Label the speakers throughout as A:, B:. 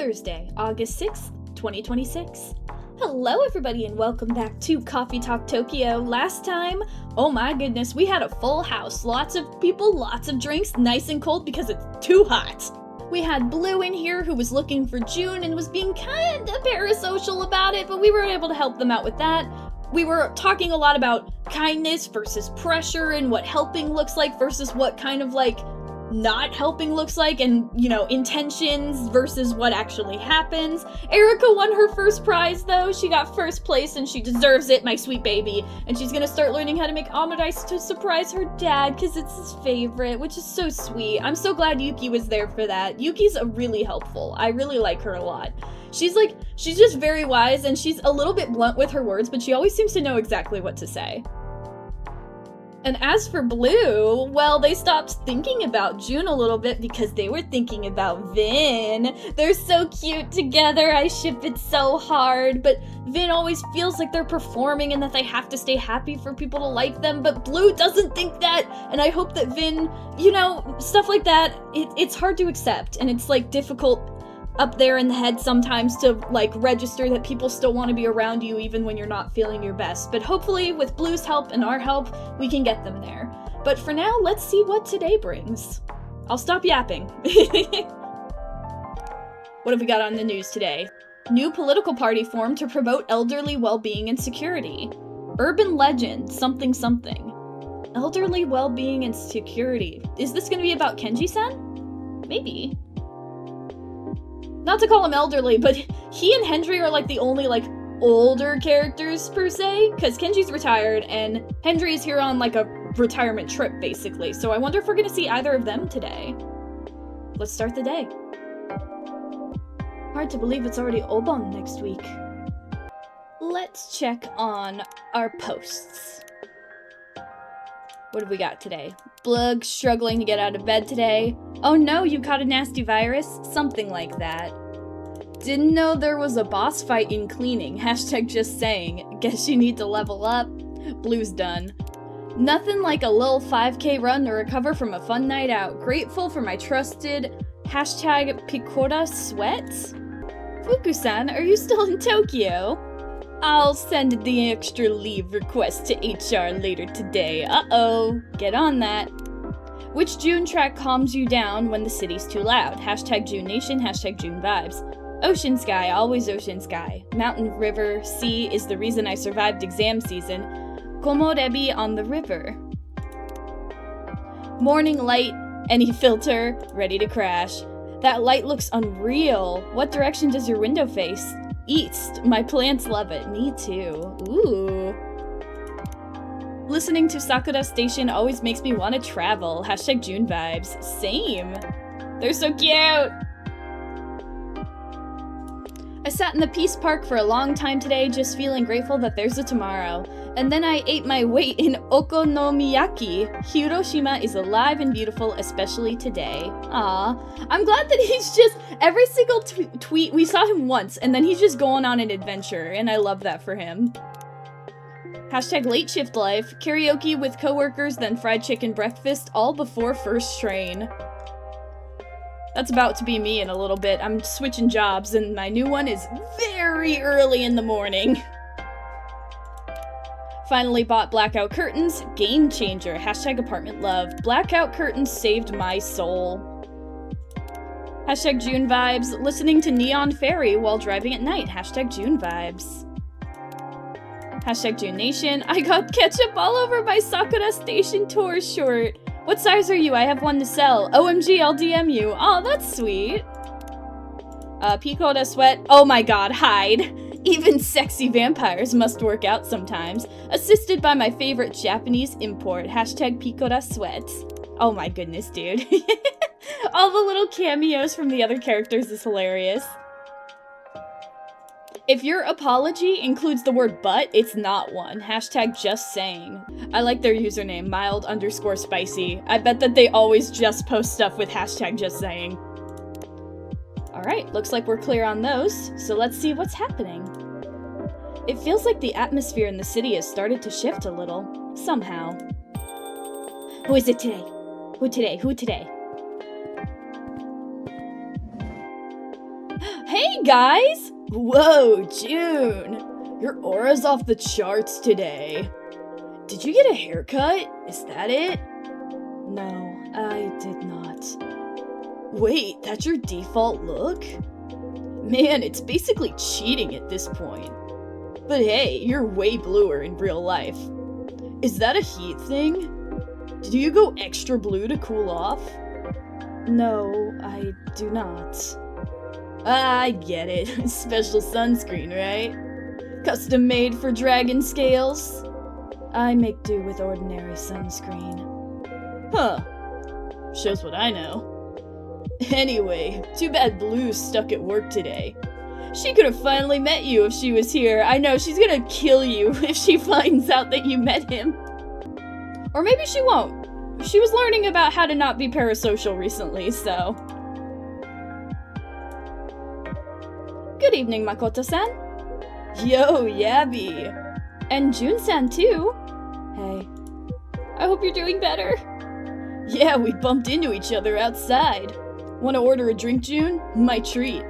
A: Thursday, August 6th, 2026. Hello everybody and welcome back to Coffee Talk Tokyo. Last time, oh my goodness, we had a full house. Lots of people, lots of drinks, nice and cold because it's too hot. We had Blue in here who was looking for June and was being kind of parasocial about it, but we were able to help them out with that. We were talking a lot about kindness versus pressure and what helping looks like versus what kind of like not helping looks like, and, you know, intentions versus what actually happens. Erica won her first prize, though. She got first place, and she deserves it, my sweet baby. And she's gonna start learning how to make omelet ice to surprise her dad, because it's his favorite, which is so sweet. I'm so glad Yuki was there for that. Yuki's really helpful. I really like her a lot. She's just very wise, and she's a little bit blunt with her words, but she always seems to know exactly what to say. And as for Blue, well, they stopped thinking about June a little bit because they were thinking about Vin. They're so cute together, I ship it so hard, but Vin always feels like they're performing and that they have to stay happy for people to like them, but Blue doesn't think that, and I hope that Vin, you know, stuff like that, it's hard to accept, and it's like difficult up there in the head sometimes to like register that people still want to be around you even when you're not feeling your best. But hopefully with Blue's help and our help, we can get them there. But for now, let's see what today brings. I'll stop yapping. What have we got on the news today? New political party formed to promote elderly well-being and security. Urban legend, something something. Elderly well-being and security. Is this gonna be about Kenji-san? Maybe. Not to call him elderly, but he and Hendry are like the only like older characters per se, because Kenji's retired and Hendry is here on like a retirement trip basically, so I wonder if we're gonna see either of them today. Let's start the day. Hard to believe it's already Obon next week. Let's check on our posts. What have we got today? Blug struggling to get out of bed today. Oh no, you caught a nasty virus? Something like that. Didn't know there was a boss fight in cleaning. Hashtag just saying. Guess you need to level up. Blue's done. Nothing like a little 5K run to recover from a fun night out. Grateful for my trusted hashtag Picora Sweat. Fuku-san, are you still in Tokyo? I'll send the extra leave request to HR later today. Uh-oh. Get on that. Which June track calms you down when the city's too loud? Hashtag June Nation, hashtag June Vibes. Ocean sky, always ocean sky. Mountain, river, sea is the reason I survived exam season. Komorebi on the river. Morning light, any filter, ready to crash. That light looks unreal. What direction does your window face? East. My plants love it. Me too. Ooh. Listening to Sakura Station always makes me want to travel. Hashtag June Vibes. Same. They're so cute. I sat in the Peace Park for a long time today, just feeling grateful that there's a tomorrow. And then I ate my weight in okonomiyaki. Hiroshima is alive and beautiful, especially today. Aw. I'm glad that he's just, every single tweet, we saw him once, and then he's just going on an adventure, and I love that for him. Hashtag late shift life. Karaoke with coworkers, then fried chicken breakfast, all before first train. That's about to be me in a little bit. I'm switching jobs, and my new one is very early in the morning. Finally bought blackout curtains. Game changer. Hashtag apartment love. Blackout curtains saved my soul. Hashtag June Vibes. Listening to Neon Fairy while driving at night. Hashtag June Vibes. Hashtag June Nation. I got ketchup all over my Sakura Station tour short. What size are you? I have one to sell. OMG, I'll DM you. Oh, that's sweet. Picora Sweat. Oh my god, hide. Even sexy vampires must work out sometimes. Assisted by my favorite Japanese import. Hashtag Picora Sweat. Oh my goodness, dude. All the little cameos from the other characters is hilarious. If your apology includes the word but, it's not one. Hashtag just saying. I like their username, mild_spicy. I bet that they always just post stuff with hashtag just saying. Alright, looks like we're clear on those, so let's see what's happening. It feels like the atmosphere in the city has started to shift a little. Somehow. Who is it today? Who today? Who today? Hey! Hey guys! Whoa, June! Your aura's off the charts today. Did you get a haircut? Is that it? No, I did not. Wait, that's your default look? Man, it's basically cheating at this point. But hey, you're way bluer in real life. Is that a heat thing? Did you go extra blue to cool off? No, I do not. I get it. Special sunscreen, right? Custom made for dragon scales? I make do with ordinary sunscreen. Huh. Shows what I know. Anyway, too bad Blue's stuck at work today. She could have finally met you if she was here. I know, she's gonna kill you if she finds out that you met him. Or maybe she won't. She was learning about how to not be parasocial recently, so... Good evening, Makoto-san. Yo, Yabi. And Jun-san, too. Hey. I hope you're doing better. Yeah, we bumped into each other outside. Want to order a drink, June? My treat.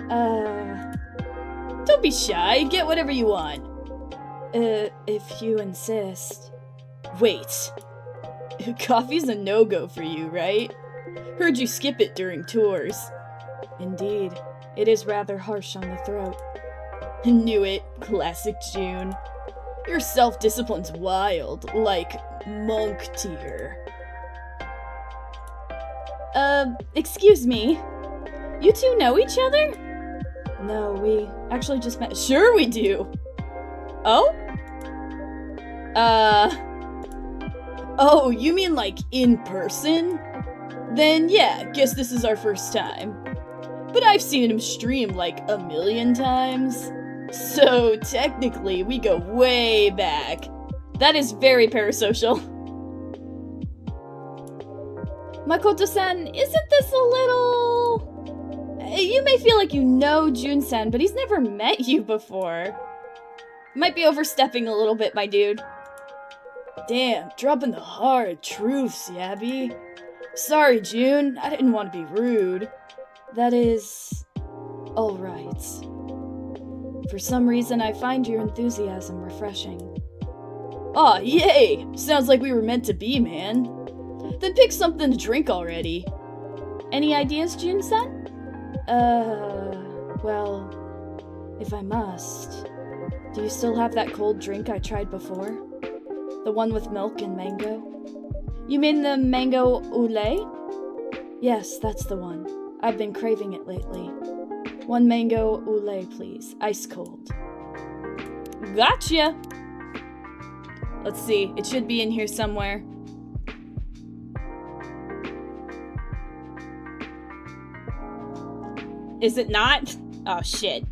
A: Don't be shy. Get whatever you want. If you insist. Wait. Coffee's a no-go for you, right? Heard you skip it during tours. Indeed. It is rather harsh on the throat. Knew it. Classic June. Your self-discipline's wild. Like, monk tier. Excuse me. You two know each other? No, we actually just met. Sure we do. Oh? Oh, you mean like in person? Then yeah, guess this is our first time. But I've seen him stream like 1,000,000 times. So technically, we go way back. That is very parasocial. Makoto-san, isn't this a little... You may feel like you know Jun-san, but he's never met you before. Might be overstepping a little bit, my dude. Damn, dropping the hard truths, Yabi. Sorry, June, I didn't want to be rude. That is... alright. For some reason, I find your enthusiasm refreshing. Aw, yay! Sounds like we were meant to be, man. Then pick something to drink already. Any ideas, Jun-san? Well, if I must. Do you still have that cold drink I tried before? The one with milk and mango? You mean the mango oolé? Yes, that's the one. I've been craving it lately. One mango oolé, please. Ice cold. Gotcha! Let's see, it should be in here somewhere. Is it not? Oh, shit.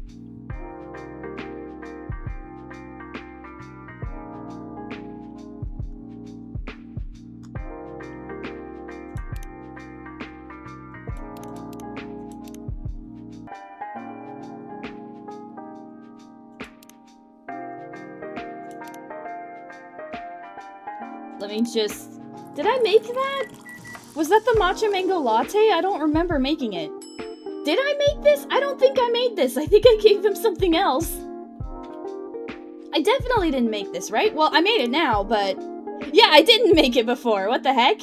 A: Let me just... Did I make that? Was that the matcha mango latte? I don't remember making it. Did I make this? I don't think I made this. I think I gave him something else. I definitely didn't make this, right? Well, I made it now, but... Yeah, I didn't make it before. What the heck?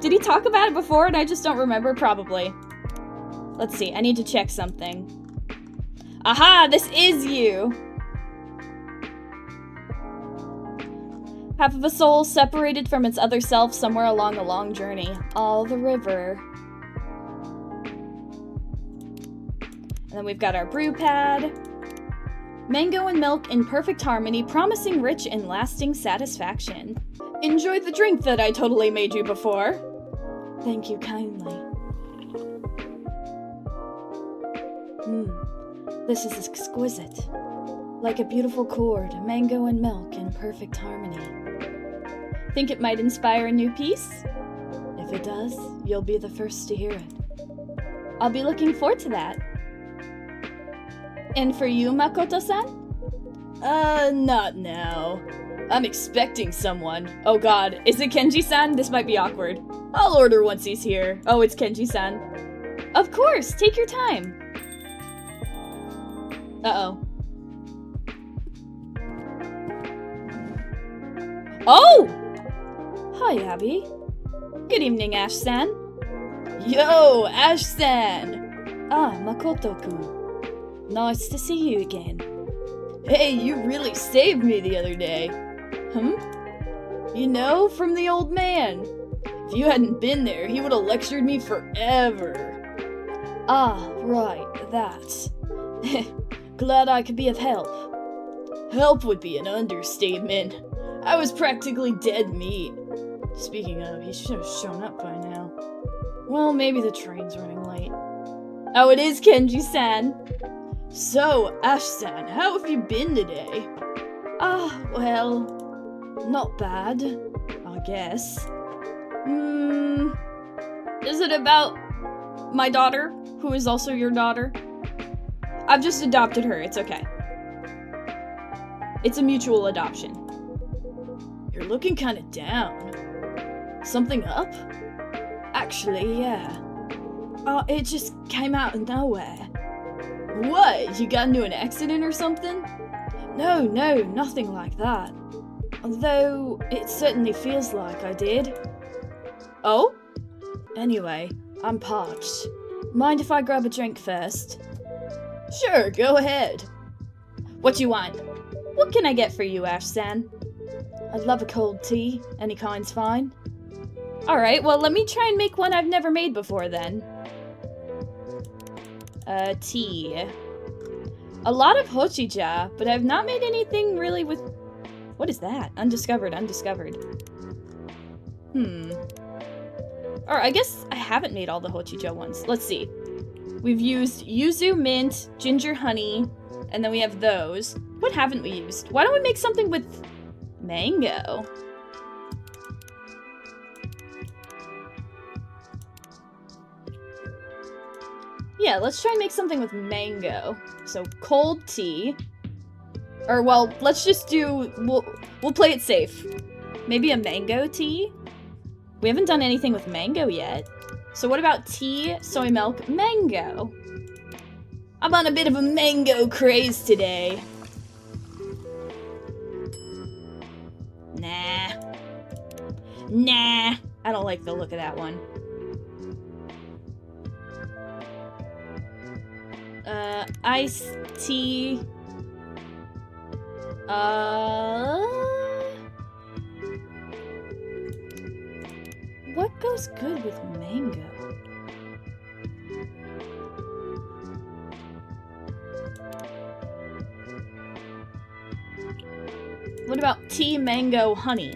A: Did he talk about it before and I just don't remember? Probably. Let's see. I need to check something. Aha! This is you! Half of a soul separated from its other self somewhere along a long journey. All the river. And then we've got our brew pad. Mango and milk in perfect harmony, promising rich and lasting satisfaction. Enjoy the drink that I totally made you before. Thank you kindly. This is exquisite. Like a beautiful chord, mango and milk in perfect harmony. Think it might inspire a new piece? If it does, you'll be the first to hear it. I'll be looking forward to that. And for you, Makoto-san? Not now. I'm expecting someone. Oh god, is it Kenji-san? This might be awkward. I'll order once he's here. Oh, it's Kenji-san. Of course, take your time. Uh-oh. Oh! Hi, Abby. Good evening, Ash-san. Yo, Ash-san! Ah, Makoto-kun. Nice to see you again. Hey, you really saved me the other day. You know, from the old man. If you hadn't been there, he would have lectured me forever. Ah, right, that. Glad I could be of help. Help would be an understatement. I was practically dead meat. Speaking of, he should have shown up by now. Well, maybe the train's running late. Oh, it is Kenji-san. So, Ash-san, how have you been today? Ah, well, not bad, I guess. Is it about my daughter, who is also your daughter? I've just adopted her, it's okay. It's a mutual adoption. You're looking kinda down. Something up? Actually, yeah. It just came out of nowhere. What? You got into an accident or something? No, nothing like that. Although, it certainly feels like I did. Oh? Anyway, I'm parched. Mind if I grab a drink first? Sure, go ahead. What you want? What can I get for you, Ash-san? I'd love a cold tea. Any kind's fine. Alright, well let me try and make one I've never made before then. Tea. A lot of hochija, but I've not made anything really with... What is that? Undiscovered. Or I guess I haven't made all the hochija ones. Let's see. We've used yuzu, mint, ginger, honey, and then we have those. What haven't we used? Why don't we make something with mango? Yeah, let's try and make something with mango. So, cold tea. Or, well, let's just do... We'll play it safe. Maybe a mango tea? We haven't done anything with mango yet. So what about tea, soy milk, mango? I'm on a bit of a mango craze today. Nah. I don't like the look of that one. Iced tea. What goes good with mango? What about tea, mango, honey?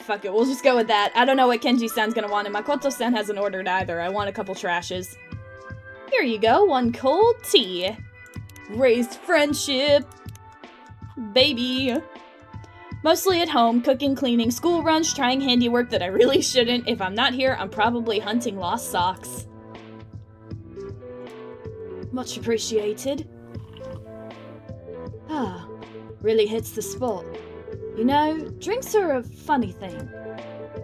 A: Fuck it, we'll just go with that. I don't know what Kenji-san's gonna want, and Makoto-san hasn't ordered either. I want a couple trashes. Here you go, one cold tea. Raised friendship. Baby. Mostly at home, cooking, cleaning, school runs, trying handiwork that I really shouldn't. If I'm not here, I'm probably hunting lost socks. Much appreciated. Ah, really hits the spot. You know, drinks are a funny thing.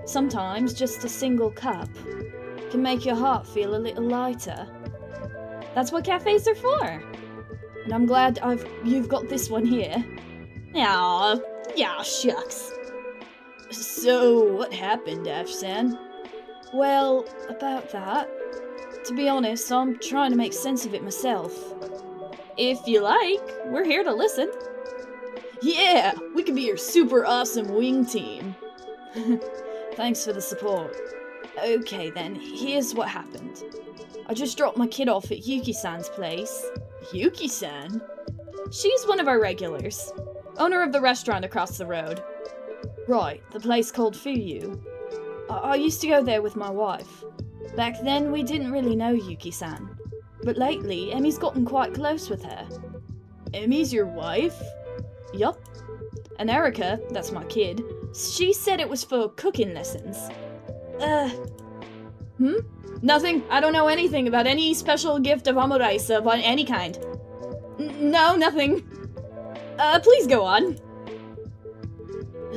A: Sometimes just a single cup can make your heart feel a little lighter. That's what cafes are for. And I'm glad you've got this one here. Aw, yeah, shucks. So, what happened, Ash-san? Well, about that. To be honest, I'm trying to make sense of it myself. If you like, we're here to listen. Yeah, we could be your super awesome wing team. Thanks for the support. Okay then, here's what happened. I just dropped my kid off at Yuki-san's place. Yuki-san? She's one of our regulars. Owner of the restaurant across the road. Right, the place called Fuyu. I used to go there with my wife. Back then, we didn't really know Yuki-san. But lately, Emmy's gotten quite close with her. Emmy's your wife? Yup. And Erica, that's my kid, she said it was for cooking lessons. Nothing. I don't know anything about any special gift of omurice of any kind. No, nothing. Please go on.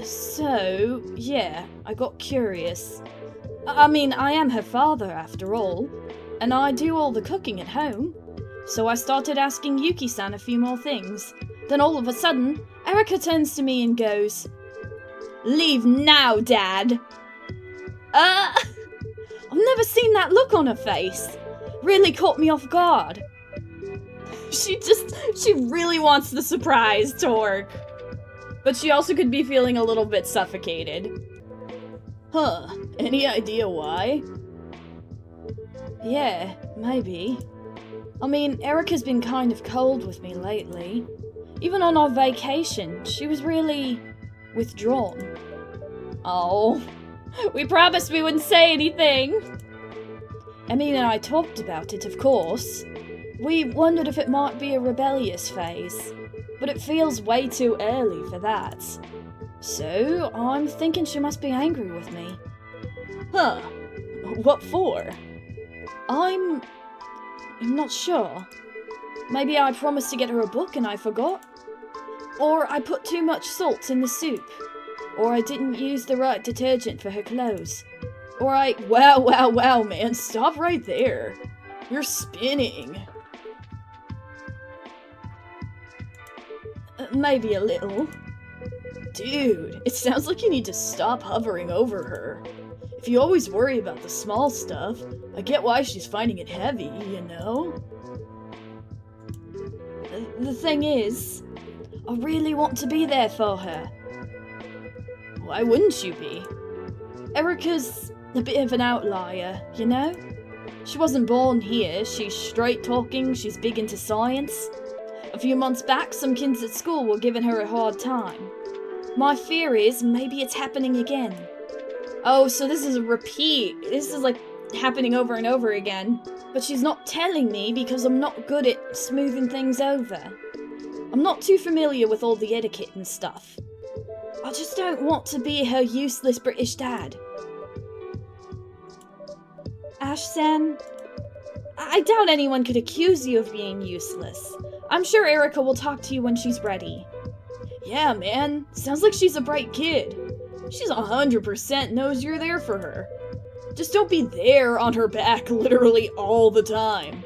A: So, yeah, I got curious. I mean, I am her father after all, and I do all the cooking at home. So I started asking Yuki-san a few more things. Then all of a sudden, Erika turns to me and goes, "Leave now, Dad." I've never seen that look on her face. Really caught me off guard. She really wants the surprise to work. But she also could be feeling a little bit suffocated. Huh, any idea why? Yeah, maybe. I mean, Erika's been kind of cold with me lately. Even on our vacation, she was really withdrawn. Oh, we promised we wouldn't say anything. Emmy and I talked about it, of course. We wondered if it might be a rebellious phase, but it feels way too early for that. So, I'm thinking she must be angry with me. Huh. What for? I'm not sure. Maybe I promised to get her a book and I forgot. Or I put too much salt in the soup. Or I didn't use the right detergent for her clothes. Or wow, man, stop right there. You're spinning. Maybe a little. Dude, it sounds like you need to stop hovering over her. If you always worry about the small stuff, I get why she's finding it heavy, you know? The thing is, I really want to be there for her. Why wouldn't you be? Erika's a bit of an outlier, you know? She wasn't born here, she's straight talking, she's big into science. A few months back, some kids at school were giving her a hard time. My fear is maybe it's happening again. Oh, so this is a repeat. This is like happening over and over again. But she's not telling me because I'm not good at smoothing things over. I'm not too familiar with all the etiquette and stuff. I just don't want to be her useless British dad. Ash-san, I doubt anyone could accuse you of being useless. I'm sure Erika will talk to you when she's ready. Yeah, man. Sounds like she's a bright kid. She's 100% knows you're there for her. Just don't be there on her back literally all the time.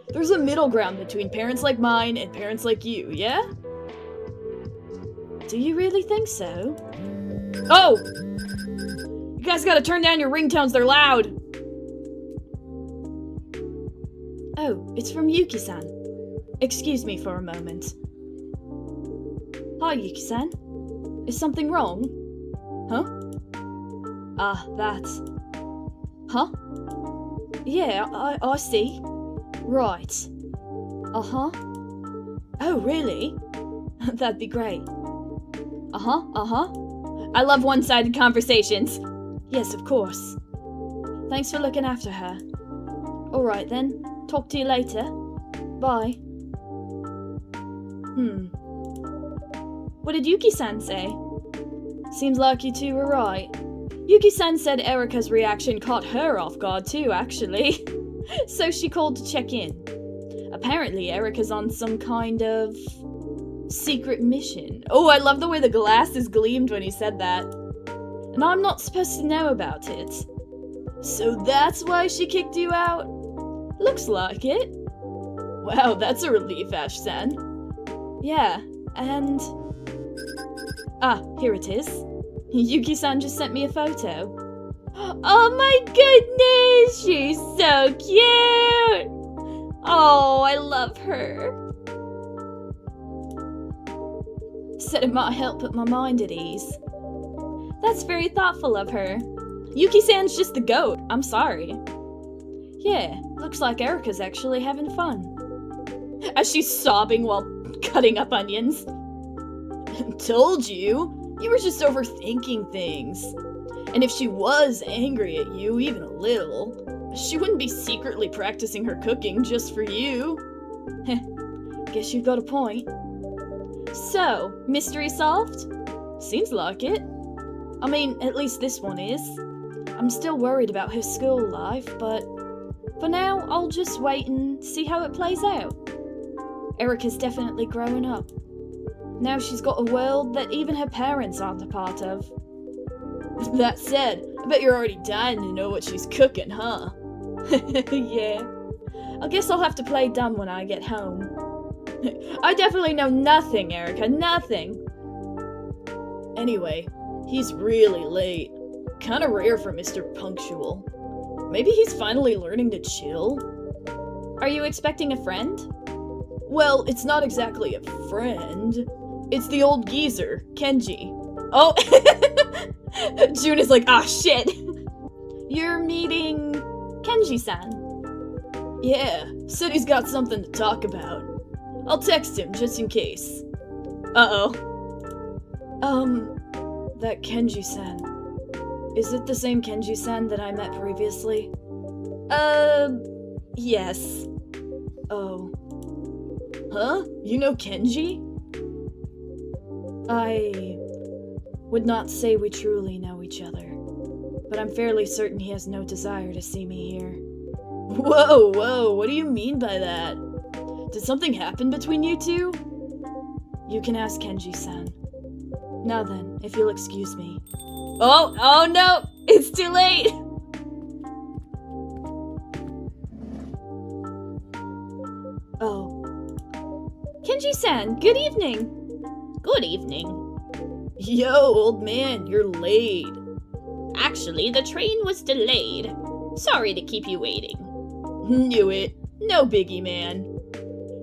A: There's a middle ground between parents like mine and parents like you, yeah? Do you really think so? Oh! You guys gotta turn down your ringtones, they're loud! Oh, it's from Yuki-san. Excuse me for a moment. Hi, Yuki-san. Is something wrong? Huh? Ah, that. Huh? Yeah, I see. Right. Uh-huh. Oh, really? That'd be great. Uh-huh. I love one-sided conversations. Yes, of course. Thanks for looking after her. Alright then. Talk to you later. Bye. What did Yuki-san say? Seems like you two were right. Yuki-san said Erika's reaction caught her off guard too, actually. So she called to check in. Apparently, Erika's on some kind of secret mission. Oh, I love the way the glasses gleamed when he said that. And I'm not supposed to know about it. So that's why she kicked you out? Looks like it. Wow, that's a relief, Ash-san. Yeah, and... Ah, here it is. Yuki-san just sent me a photo. Oh my goodness, she's so cute! Oh, I love her. Said it might help put my mind at ease. That's very thoughtful of her. Yuki-san's just the goat, I'm sorry. Yeah, looks like Erika's actually having fun. As she's sobbing while cutting up onions. Told you! You were just overthinking things. And if she was angry at you, even a little, she wouldn't be secretly practicing her cooking just for you. Heh, guess you've got a point. So, mystery solved? Seems like it. I mean, at least this one is. I'm still worried about her school life, but for now, I'll just wait and see how it plays out. Erika's definitely growing up. Now she's got a world that even her parents aren't a part of. That said, I bet you're already dying to know what she's cooking, huh? Yeah. I guess I'll have to play dumb when I get home. I definitely know nothing, Erica, nothing. Anyway, he's really late. Kinda rare for Mr. Punctual. Maybe he's finally learning to chill? Are you expecting a friend? Well, it's not exactly a friend. It's the old geezer, Kenji. Oh! June is like, ah, shit! You're meeting Kenji-san. Yeah, said he's got something to talk about. I'll text him just in case. Uh-oh. That Kenji-san. Is it the same Kenji-san that I met previously? Yes. Oh. Huh? You know Kenji? I would not say we truly know each other, but I'm fairly certain he has no desire to see me here. Whoa, what do you mean by that? Did something happen between you two? You can ask Kenji-san. Now then, if you'll excuse me. Oh no! It's too late! Oh. Kenji-san, good evening! Good evening. Yo, old man, you're late. Actually, the train was delayed. Sorry to keep you waiting. Knew it. No biggie, man.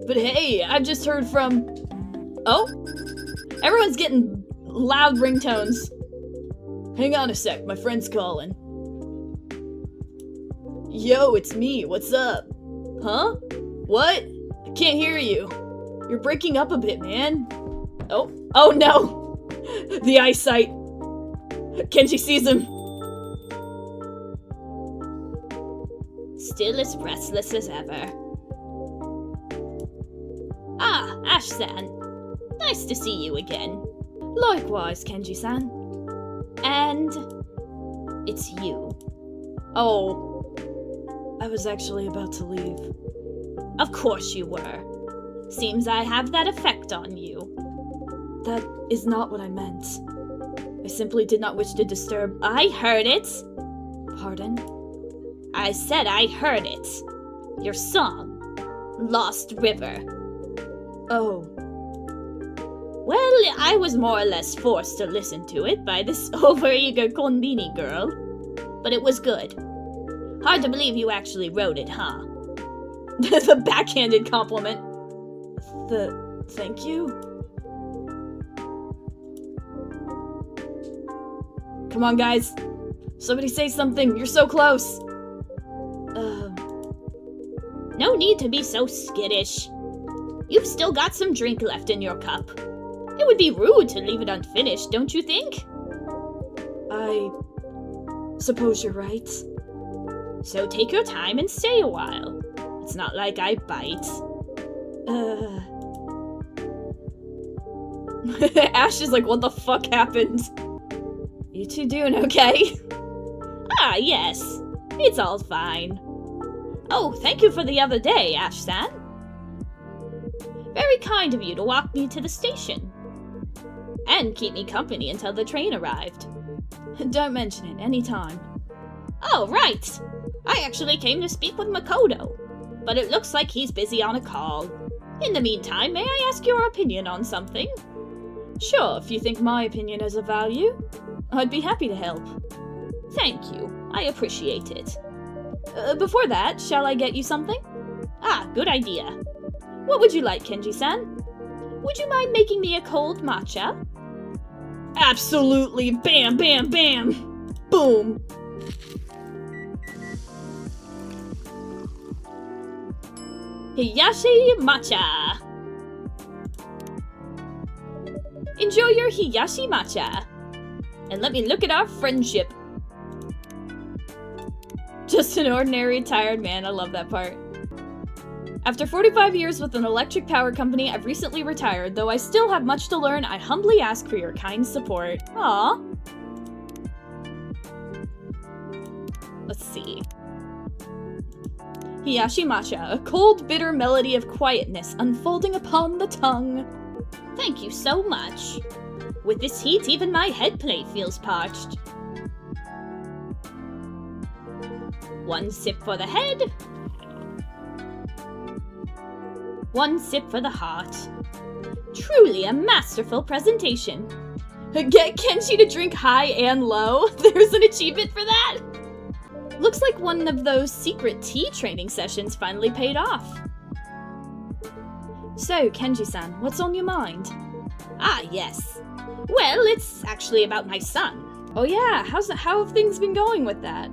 A: But hey, I've just heard from... Oh? Everyone's getting loud ringtones. Hang on a sec, my friend's calling. Yo, it's me, what's up? Huh? What? I can't hear you. You're breaking up a bit, man. Oh no! The eyesight. Kenji sees him. Still as restless as ever. Ah, Ash-san. Nice to see you again. Likewise, Kenji-san. And... it's you. Oh. I was actually about to leave. Of course you were. Seems I have that effect on you. That is not what I meant. I simply did not wish to disturb— I heard it! Pardon? I said I heard it. Your song. Lost River. Oh. Well, I was more or less forced to listen to it by this overeager Konbini girl. But it was good. Hard to believe you actually wrote it, huh? The backhanded compliment. Thank you? Come on, guys. Somebody say something. You're so close. No need to be so skittish. You've still got some drink left in your cup. It would be rude to leave it unfinished, don't you think? I suppose you're right. So take your time and stay a while. It's not like I bite. Ash is like, what the fuck happened? You two doing okay? Ah, yes. It's all fine. Oh, thank you for the other day, Ash-san. Very kind of you to walk me to the station. And keep me company until the train arrived. Don't mention it, anytime. Oh, right. I actually came to speak with Makoto, but it looks like he's busy on a call. In the meantime, may I ask your opinion on something? Sure, if you think my opinion is of value, I'd be happy to help. Thank you, I appreciate it. Before that, shall I get you something? Ah, good idea. What would you like, Kenji-san? Would you mind making me a cold matcha? Absolutely! Bam, bam, bam! Boom! Hiyashi matcha! Enjoy your Hiyashi matcha! And let me look at our friendship. Just an ordinary tired man, I love that part. After 45 years with an electric power company, I've recently retired. Though I still have much to learn, I humbly ask for your kind support. Aww. Let's see. Hiyashi matcha, a cold, bitter melody of quietness unfolding upon the tongue. Thank you so much. With this heat, even my head plate feels parched. 1 sip for the head, 1 sip for the heart. Truly a masterful presentation. Get Kenji to drink high and low? There's an achievement for that? Looks like one of those secret tea training sessions finally paid off. So, Kenji-san, what's on your mind? Ah, yes. Well, it's actually about my son. Oh yeah, how have things been going with that?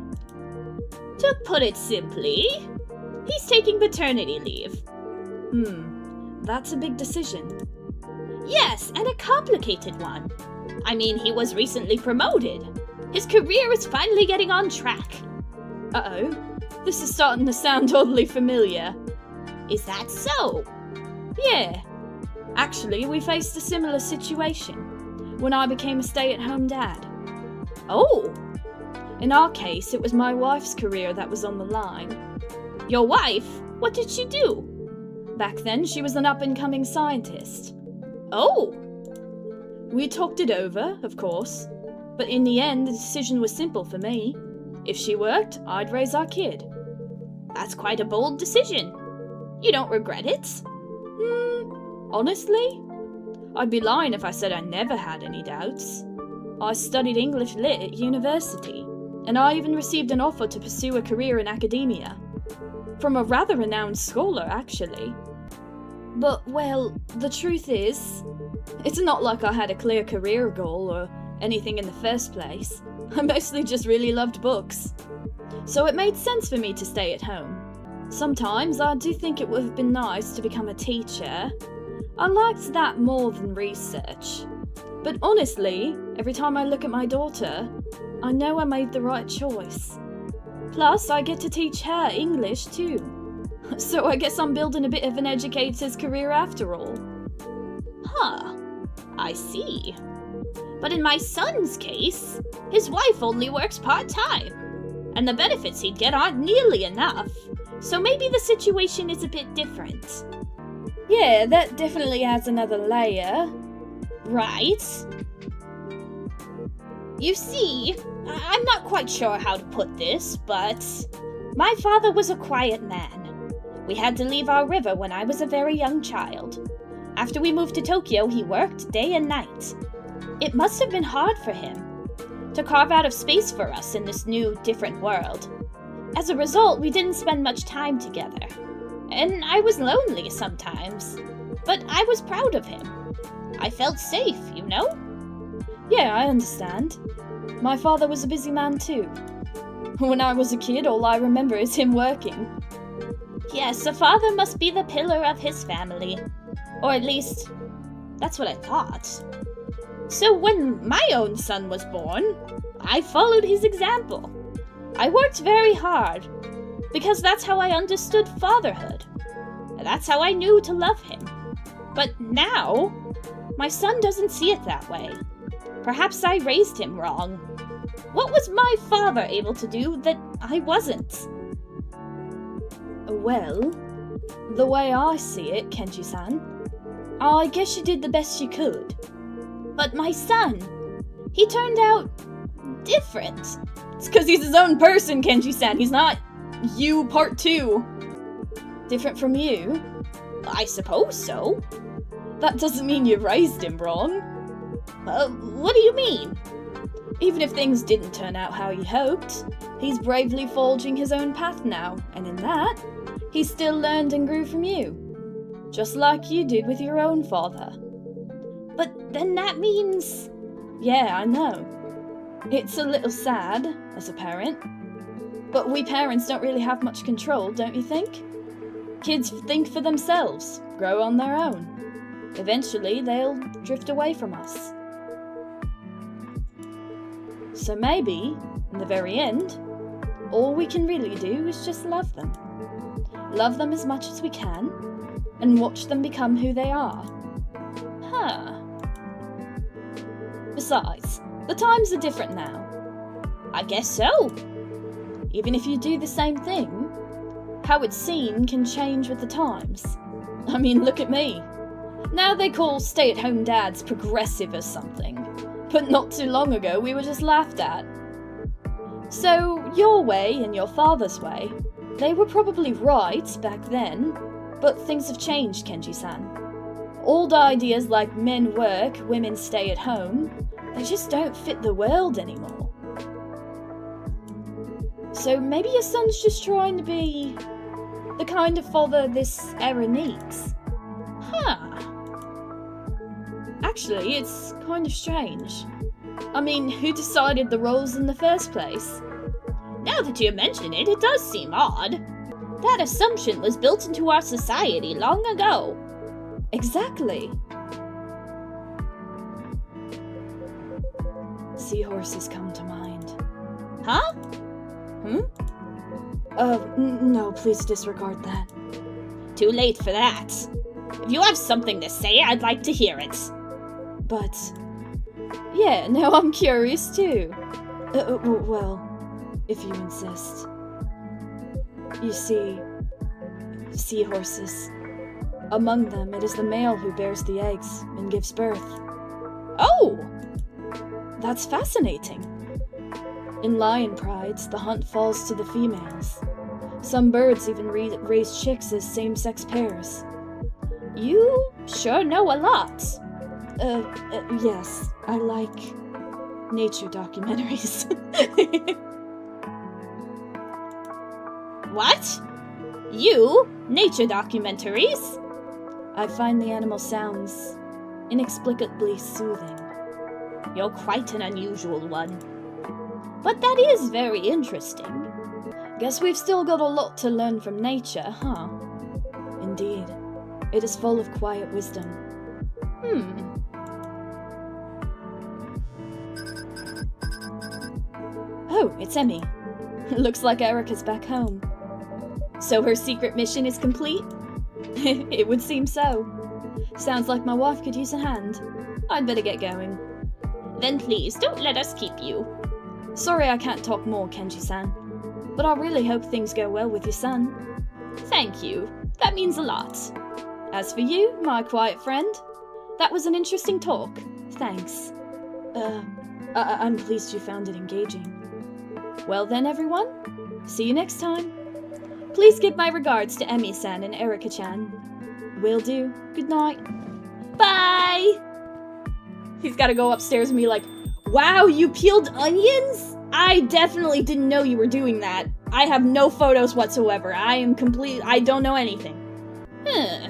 A: To put it simply, he's taking paternity leave. That's a big decision. Yes, and a complicated one. I mean, he was recently promoted. His career is finally getting on track. Uh-oh, this is starting to sound oddly familiar. Is that so? Yeah. Actually, we faced a similar situation when I became a stay-at-home dad. Oh! In our case, it was my wife's career that was on the line. Your wife? What did she do? Back then, she was an up-and-coming scientist. Oh! We talked it over, of course, but in the end, the decision was simple for me. If she worked, I'd raise our kid. That's quite a bold decision. You don't regret it? Honestly? I'd be lying if I said I never had any doubts. I studied English Lit at university, and I even received an offer to pursue a career in academia. From a rather renowned scholar, actually. But, well, the truth is, it's not like I had a clear career goal or anything in the first place. I mostly just really loved books. So it made sense for me to stay at home. Sometimes I do think it would have been nice to become a teacher. I liked that more than research. But honestly, every time I look at my daughter, I know I made the right choice. Plus, I get to teach her English too. So I guess I'm building a bit of an educator's career after all. Huh, I see. But in my son's case, his wife only works part-time, and the benefits he'd get aren't nearly enough, so maybe the situation is a bit different. Yeah, that definitely adds another layer. Right. You see, I'm not quite sure how to put this, but my father was a quiet man. We had to leave our river when I was a very young child. After we moved to Tokyo, he worked day and night. It must have been hard for him to carve out of space for us in this new, different world. As a result, we didn't spend much time together. And I was lonely sometimes, but I was proud of him. I felt safe, you know? Yeah, I understand. My father was a busy man too. When I was a kid, all I remember is him working. Yes, a father must be the pillar of his family. Or at least, that's what I thought. So when my own son was born, I followed his example. I worked very hard, because that's how I understood fatherhood. That's how I knew to love him. But now, my son doesn't see it that way. Perhaps I raised him wrong. What was my father able to do that I wasn't? Well, the way I see it, Kenji-san, I guess you did the best you could. But my son, he turned out different. It's because he's his own person, Kenji-san. He's not you part 2. Different from you? I suppose so. That doesn't mean you raised him wrong. What do you mean? Even if things didn't turn out how you hoped, he's bravely forging his own path now, and in that, he still learned and grew from you. Just like you did with your own father. But then that means... Yeah, I know. It's a little sad, as a parent. But we parents don't really have much control, don't you think? Kids think for themselves, grow on their own. Eventually, they'll drift away from us. So maybe, in the very end, all we can really do is just love them. Love them as much as we can, and watch them become who they are. Huh. Besides, the times are different now. I guess so. Even if you do the same thing, how it's seen can change with the times. I mean, look at me. Now they call stay-at-home dads progressive or something. But not too long ago, we were just laughed at. So, your way and your father's way, they were probably right back then, but things have changed, Kenji-san. Old ideas like men work, women stay at home, they just don't fit the world anymore. So maybe your son's just trying to be the kind of father this era needs. Huh. Actually, it's kind of strange. I mean, who decided the roles in the first place?
B: Now that you mention it, it does seem odd. That assumption was built into our society long ago.
A: Exactly. Seahorses come to mind.
B: Huh?
A: No, please disregard that.
B: Too late for that. If you have something to say, I'd like to hear it.
A: But... yeah, now I'm curious too. Well, if you insist. You see, seahorses. Among them, it is the male who bears the eggs and gives birth.
B: Oh!
A: That's fascinating. In lion prides, the hunt falls to the females. Some birds even raise chicks as same-sex pairs.
B: You sure know a lot.
A: Yes, I like nature documentaries.
B: What? You? Nature documentaries?
A: I find the animal sounds inexplicably soothing.
B: You're quite an unusual one. But that is very interesting.
A: Guess we've still got a lot to learn from nature, huh? Indeed. It is full of quiet wisdom. Oh, it's Emmy. Looks like Erica's back home. So her secret mission is complete? It would seem so. Sounds like my wife could use a hand. I'd better get going.
B: Then please, don't let us keep you.
A: Sorry I can't talk more, Kenji-san. But I really hope things go well with your son.
B: Thank you. That means a lot.
A: As for you, my quiet friend, that was an interesting talk. Thanks. I'm pleased you found it engaging. Well then, everyone. See you next time. Please give my regards to Emmy-san and Erika-chan. Will do. Good night.
B: Bye!
A: He's gotta go upstairs and be like, wow, you peeled onions? I definitely didn't know you were doing that. I have no photos whatsoever. I don't know anything.
B: Huh.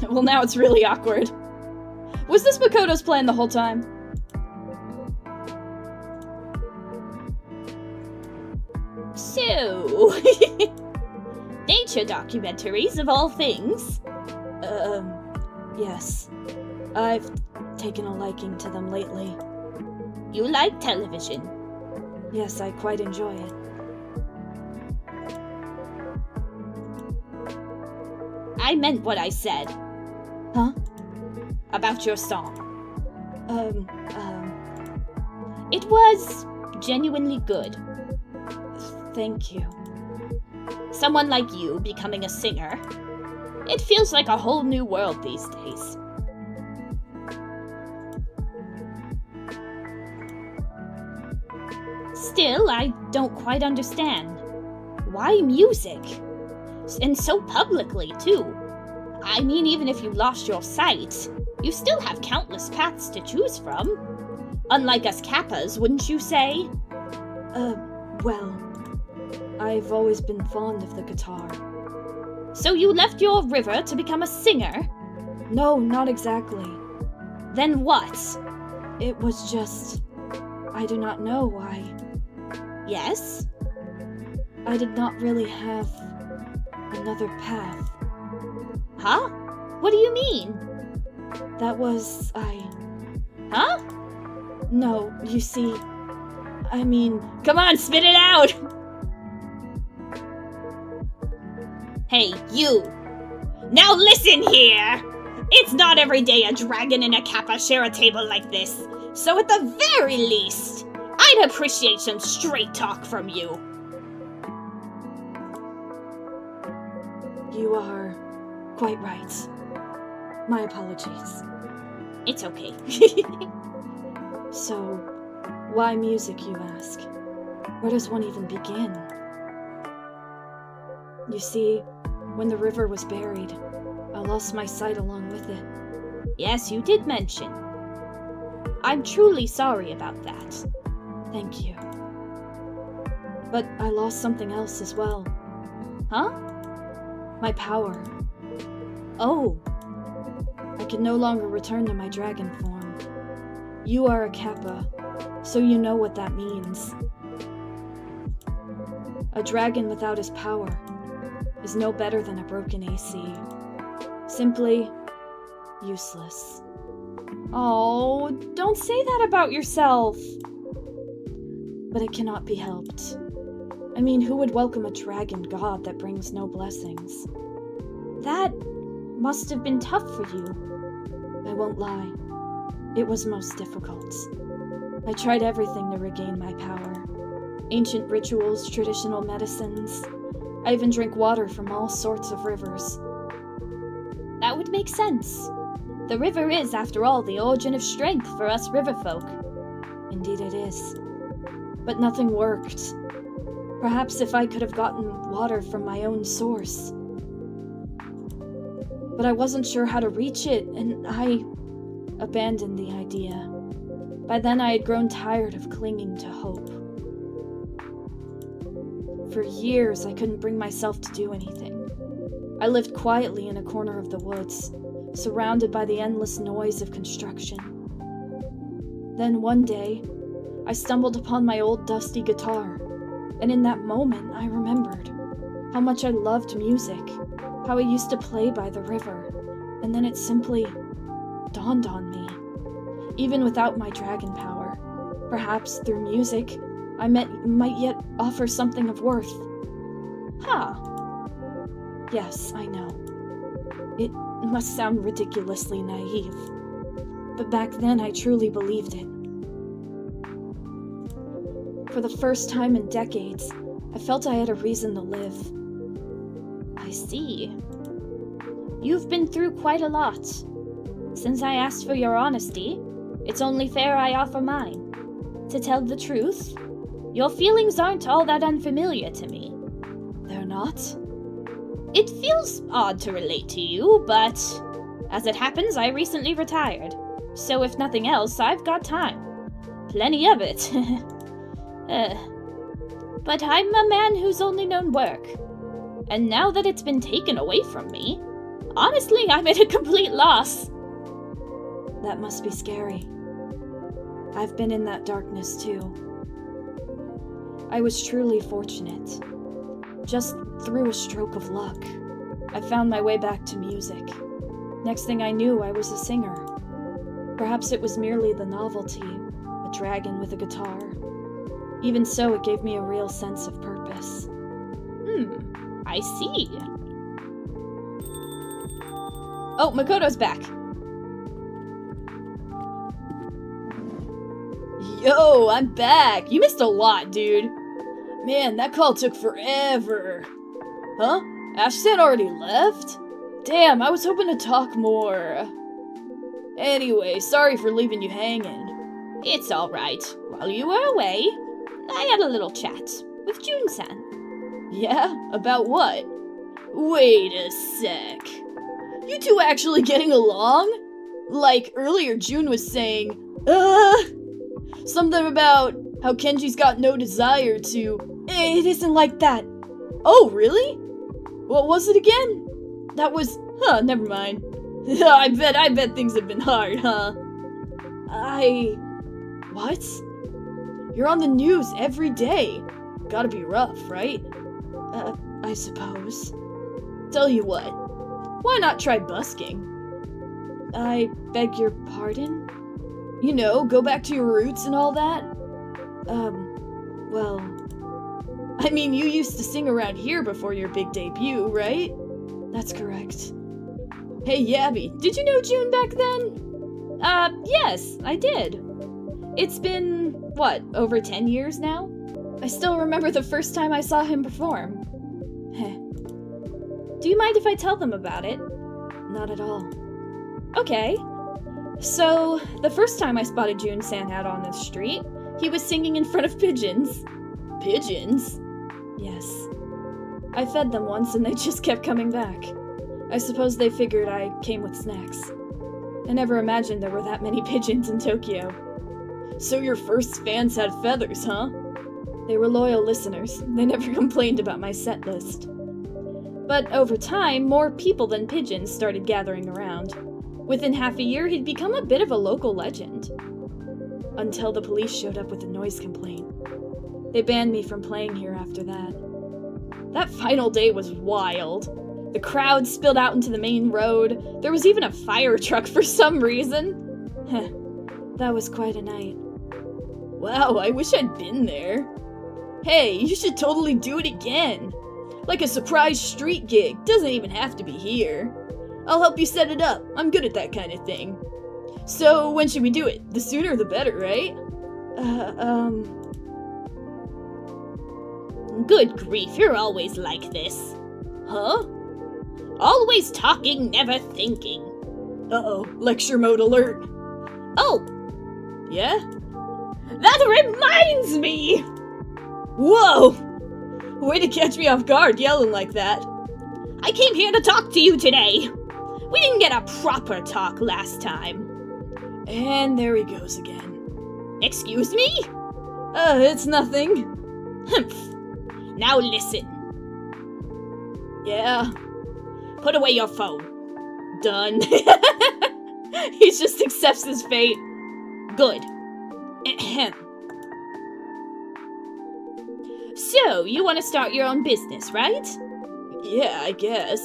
A: Well, now it's really awkward. Was this Makoto's plan the whole time?
B: So... nature documentaries of all things?
A: Yes. I've taken a liking to them lately.
B: You like television?
A: Yes, I quite enjoy it.
B: I meant what I said.
A: Huh?
B: About your song. It was genuinely good.
A: Thank you.
B: Someone like you becoming a singer. It feels like a whole new world these days. Still, I don't quite understand. Why music? And so publicly, too. I mean, even if you lost your sight, you still have countless paths to choose from. Unlike us Kappas, wouldn't you say?
A: Well, I've always been fond of the guitar.
B: So you left your river to become a singer?
A: No, not exactly.
B: Then what?
A: It was just... I do not know why.
B: Yes?
A: I did not really have another path.
B: Huh? What do you mean?
A: That was...
B: Huh?
A: No, you see... I mean...
B: Come on, spit it out! Hey, you! Now listen here! It's not every day a dragon and a kappa share a table like this, so at the very least, I'd appreciate some straight talk from you.
A: You are quite right. My apologies.
B: It's okay.
A: So, why music, you ask? Where does one even begin? You see, when the river was buried, I lost my sight along with it.
B: Yes, you did mention. I'm truly sorry about that.
A: Thank you. But I lost something else as well.
B: Huh?
A: My power.
B: Oh,
A: I can no longer return to my dragon form. You are a Kappa, so you know what that means. A dragon without his power is no better than a broken AC. Simply useless.
B: oh, don't say that about yourself.
A: But it cannot be helped. I mean, who would welcome a dragon god that brings no blessings?
B: That must have been tough for you.
A: I won't lie. It was most difficult. I tried everything to regain my power. Ancient rituals, traditional medicines. I even drink water from all sorts of rivers.
B: That would make sense. The river is, after all, the origin of strength for us riverfolk.
A: Indeed it is. But nothing worked. Perhaps if I could have gotten water from my own source. But I wasn't sure how to reach it, and I abandoned the idea. By then I had grown tired of clinging to hope. For years I couldn't bring myself to do anything. I lived quietly in a corner of the woods, surrounded by the endless noise of construction. Then one day, I stumbled upon my old dusty guitar, and in that moment I remembered how much I loved music, how I used to play by the river, and then it simply dawned on me. Even without my dragon power, perhaps through music, I might yet offer something of worth.
B: Huh.
A: Yes, I know. It must sound ridiculously naive, but back then I truly believed it. For the first time in decades, I felt I had a reason to live.
B: I see. You've been through quite a lot. Since I asked for your honesty, it's only fair I offer mine. To tell the truth, your feelings aren't all that unfamiliar to me.
A: They're not?
B: It feels odd to relate to you, but as it happens, I recently retired. So if nothing else, I've got time. Plenty of it. But I'm a man who's only known work. And now that it's been taken away from me, honestly, I'm at a complete loss.
A: That must be scary. I've been in that darkness too. I was truly fortunate. Just through a stroke of luck, I found my way back to music. Next thing I knew, I was a singer. Perhaps it was merely the novelty, a dragon with a guitar. Even so, it gave me a real sense of purpose.
B: I see. Oh, Makoto's back.
A: Yo, I'm back! You missed a lot, dude. Man, that call took forever. Huh? Ashton already left? Damn, I was hoping to talk more. Anyway, sorry for leaving you hanging.
B: It's alright. While you were away, I had a little chat with Jun-san.
A: Yeah? About what? Wait a sec. You two actually getting along? Like, earlier June was saying, something about how Kenji's got no desire to... It isn't like that. Oh, really? What was it again? That was... never mind. I bet things have been hard, huh? What? You're on the news every day. Gotta be rough, right? I suppose. Tell you what, why not try busking? I beg your pardon? You know, go back to your roots and all that? Well... I mean, you used to sing around here before your big debut, right? That's correct. Hey, Yabby, did you know June back then?
B: Yes, I did. It's been, what, over 10 years now?
A: I still remember the first time I saw him perform. Heh.
B: Do you mind if I tell them about it?
A: Not at all.
B: Okay.
A: So, the first time I spotted Jun-san out on the street, he was singing in front of pigeons. Pigeons? Yes. I fed them once and they just kept coming back. I suppose they figured I came with snacks. I never imagined there were that many pigeons in Tokyo. So your first fans had feathers, huh? They were loyal listeners. They never complained about my set list. But over time, more people than pigeons started gathering around. Within half a year, he'd become a bit of a local legend. Until the police showed up with a noise complaint. They banned me from playing here after that. That final day was wild. The crowd spilled out into the main road. There was even a fire truck for some reason. That was quite a night. Wow, I wish I'd been there. Hey, you should totally do it again. Like a surprise street gig. Doesn't even have to be here. I'll help you set it up. I'm good at that kind of thing. So, when should we do it? The sooner the better, right?
B: Good grief, you're always like this. Huh? Always talking, never thinking.
A: Uh-oh, lecture mode alert.
B: Oh!
A: Yeah?
B: That reminds me!
A: Whoa! Way to catch me off guard yelling like that.
B: I came here to talk to you today. We didn't get a proper talk last time.
A: And there he goes again.
B: Excuse me?
A: It's nothing.
B: Humph. Now listen.
A: Yeah.
B: Put away your phone.
A: Done. He just accepts his fate.
B: Good. Ahem. So, you want to start your own business, right?
A: Yeah, I guess.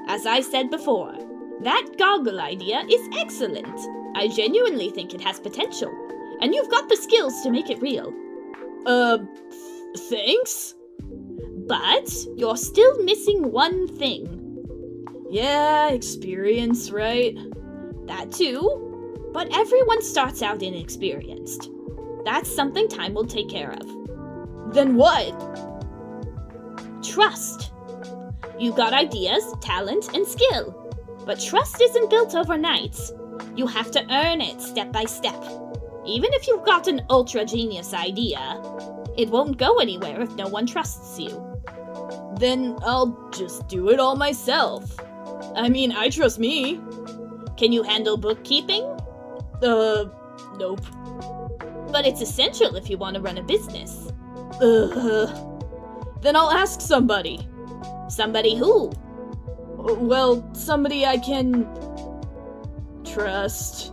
B: As I said before, that goggle idea is excellent. I genuinely think it has potential, and you've got the skills to make it real.
A: Thanks?
B: But you're still missing one thing.
A: Yeah, experience, right?
B: That too. But everyone starts out inexperienced. That's something time will take care of.
A: Then what?
B: Trust. You got ideas, talent, and skill. But trust isn't built overnight. You have to earn it step by step. Even if you've got an ultra-genius idea, it won't go anywhere if no one trusts you.
A: Then I'll just do it all myself. I mean, I trust me.
B: Can you handle bookkeeping?
A: Nope.
B: But it's essential if you want to run a business.
A: Then I'll ask somebody.
B: Somebody who?
A: Well, somebody I can trust.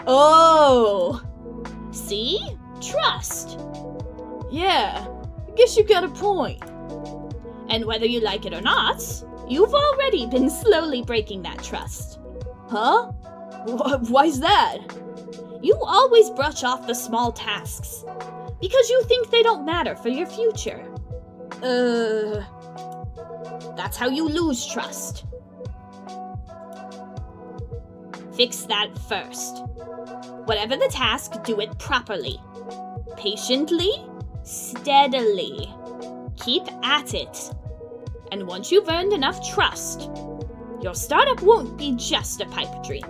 A: Oh!
B: See? Trust.
A: Yeah, I guess you got a point.
B: And whether you like it or not, you've already been slowly breaking that trust.
A: Huh? Why's that?
B: You always brush off the small tasks, because you think they don't matter for your future. That's how you lose trust. Fix that first. Whatever the task, do it properly. Patiently, steadily. Keep at it. And once you've earned enough trust, your startup won't be just a pipe dream.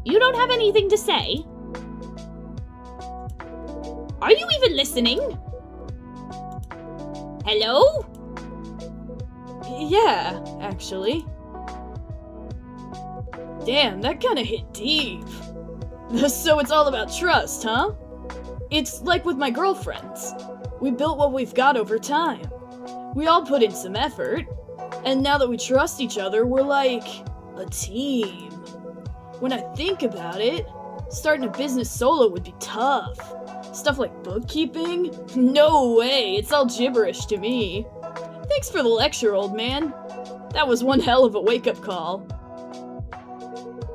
B: You don't have anything to say? Are you even listening? Hello?
A: Yeah, actually. Damn, that kinda hit deep. So it's all about trust, huh? It's like with my girlfriends. We built what we've got over time. We all put in some effort, and now that we trust each other, we're like a team. When I think about it, starting a business solo would be tough. Stuff like bookkeeping? No way, it's all gibberish to me. Thanks for the lecture, old man. That was one hell of a wake-up call.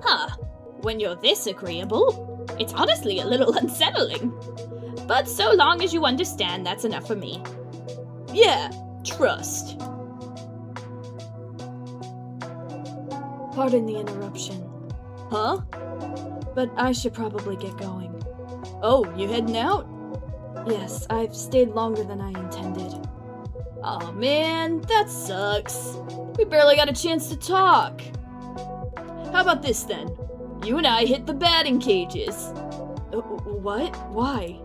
B: Huh. When you're this agreeable, it's honestly a little unsettling. But so long as you understand, that's enough for me.
A: Yeah, trust. Pardon the interruption. Huh? But I should probably get going. Oh, you heading out? Yes, I've stayed longer than I intended. Aw man, that sucks. We barely got a chance to talk. How about this then? You and I hit the batting cages. What? Why?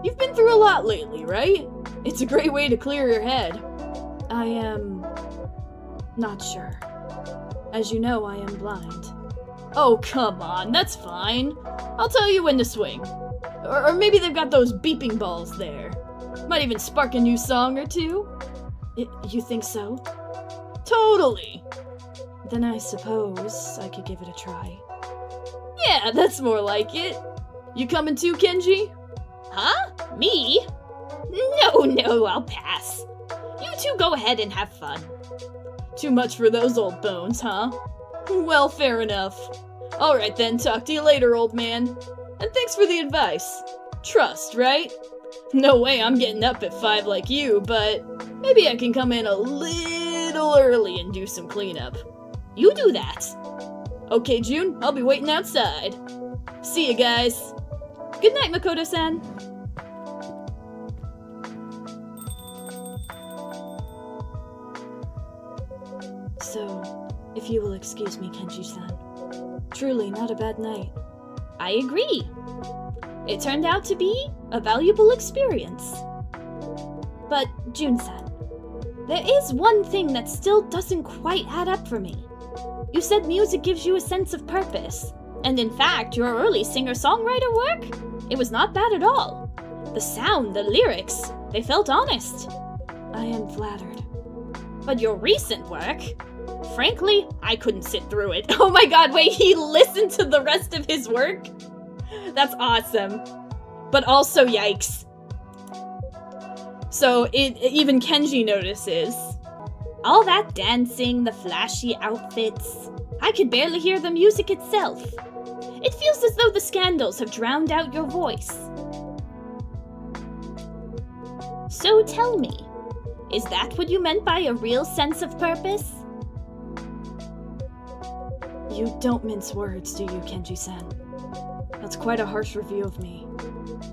A: You've been through a lot lately, right? It's a great way to clear your head. I am not sure. As you know, I am blind. Oh, come on, that's fine. I'll tell you when to swing. Or maybe they've got those beeping balls there. Might even spark a new song or two. You think so? Totally. Then I suppose I could give it a try. Yeah, that's more like it. You coming too, Kenji?
B: Huh? Me? No, I'll pass. You two go ahead and have fun.
A: Too much for those old bones, huh? Well, fair enough. Alright then, talk to you later, old man. And thanks for the advice. Trust, right? No way I'm getting up at 5 like you, but maybe I can come in a little early and do some cleanup.
B: You do that.
A: Okay, June, I'll be waiting outside. See you guys. Good night, Makoto-san. So, if you will excuse me, Kenji-san. Truly not a bad night.
B: I agree. It turned out to be a valuable experience. But, Jun-san, there is one thing that still doesn't quite add up for me. You said music gives you a sense of purpose. And in fact, your early singer-songwriter work? It was not bad at all. The sound, the lyrics, they felt honest.
A: I am flattered.
B: But your recent work? Frankly, I couldn't sit through it. Oh my god, wait, he listened to the rest of his work? That's awesome. But also, yikes. So, even Kenji notices. All that dancing, the flashy outfits. I could barely hear the music itself. It feels as though the scandals have drowned out your voice. So tell me, is that what you meant by a real sense of purpose?
A: You don't mince words, do you, Kenji-san? That's quite a harsh review of me.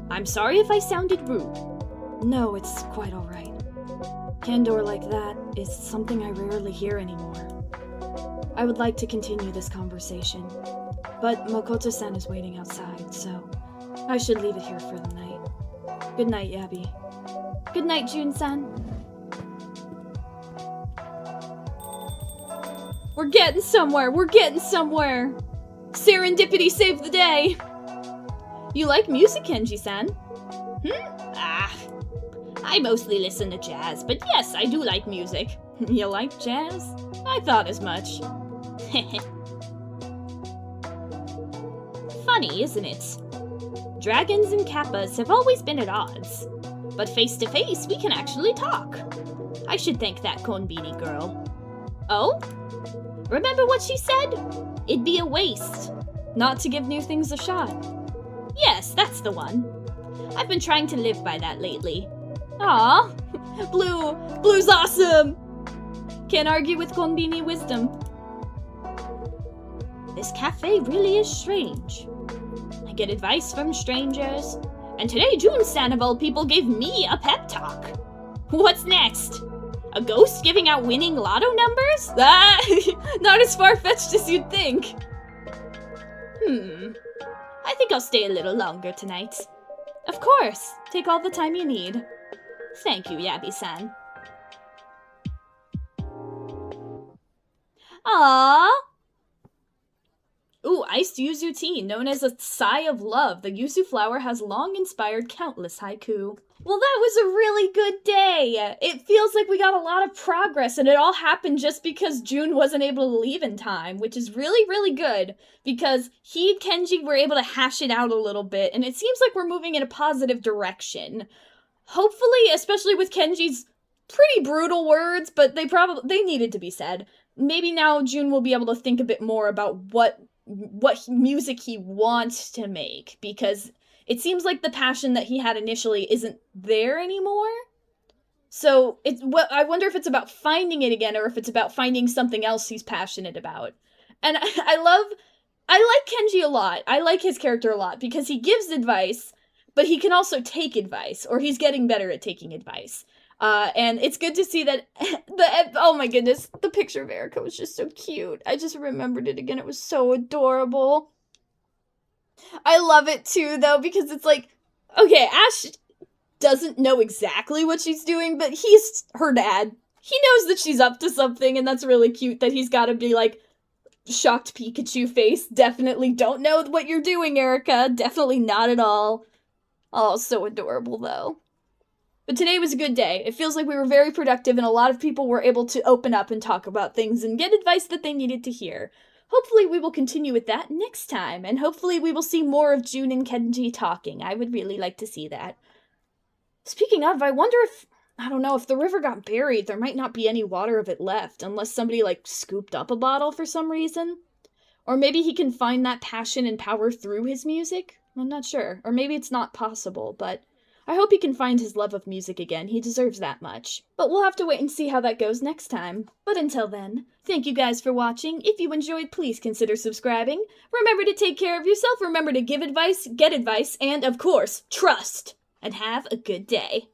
B: I'm sorry if I sounded rude.
A: No, it's quite alright. Candor like that is something I rarely hear anymore. I would like to continue this conversation, but Makoto-san is waiting outside, so I should leave it here for the night. Good night, Yabi.
B: Good night, Jun-san.
A: We're getting somewhere! Serendipity saved the day! You like music, Kenji-san?
B: I mostly listen to jazz, but yes, I do like music.
A: You like jazz? I thought as much.
B: Funny, isn't it? Dragons and kappas have always been at odds. But face to face, we can actually talk. I should thank that Konbini girl. Oh? Remember what she said? It'd be a waste.
A: Not to give new things a shot.
B: Yes, that's the one. I've been trying to live by that lately.
A: Aw, Blue's awesome! Can't argue with Konbini wisdom.
B: This cafe really is strange. I get advice from strangers, and today Jun-san of all people gave me a pep talk. What's next? A ghost giving out winning lotto numbers?
A: Not as far-fetched as you'd think.
B: I think I'll stay a little longer tonight.
A: Of course, take all the time you need.
B: Thank you, Yabi-san.
A: Aww! Ooh, iced yuzu tea, known as a sigh of love. The yuzu flower has long inspired countless haiku. Well, that was a really good day. It feels like we got a lot of progress, and it all happened just because June wasn't able to leave in time, which is really, really good, because he and Kenji were able to hash it out a little bit, and it seems like we're moving in a positive direction. Hopefully, especially with Kenji's pretty brutal words, but they needed to be said. Maybe now June will be able to think a bit more about what music he wants to make, because it seems like the passion that he had initially isn't there anymore. So I wonder if it's about finding it again, or if it's about finding something else he's passionate about. And I like Kenji a lot. I like his character a lot, because he gives advice, but he can also take advice, or he's getting better at taking advice. And it's good to see that Oh my goodness, the picture of Erica was just so cute. I just remembered it again. It was so adorable. I love it too, though, because it's like, okay, Ash doesn't know exactly what she's doing, but he's her dad. He knows that she's up to something, and that's really cute that he's gotta be like, shocked Pikachu face. Definitely don't know what you're doing, Erica. Definitely not at all. Oh, so adorable, though. But today was a good day. It feels like we were very productive, and a lot of people were able to open up and talk about things and get advice that they needed to hear. Hopefully we will continue with that next time, and hopefully we will see more of June and Kenji talking. I would really like to see that. Speaking of, I wonder if, I don't know, if the river got buried, there might not be any water of it left, unless somebody, like, scooped up a bottle for some reason. Or maybe he can find that passion and power through his music? I'm not sure. Or maybe it's not possible, but I hope he can find his love of music again. He deserves that much. But we'll have to wait and see how that goes next time. But until then, thank you guys for watching. If you enjoyed, please consider subscribing. Remember to take care of yourself, remember to give advice, get advice, and of course, trust! And have a good day.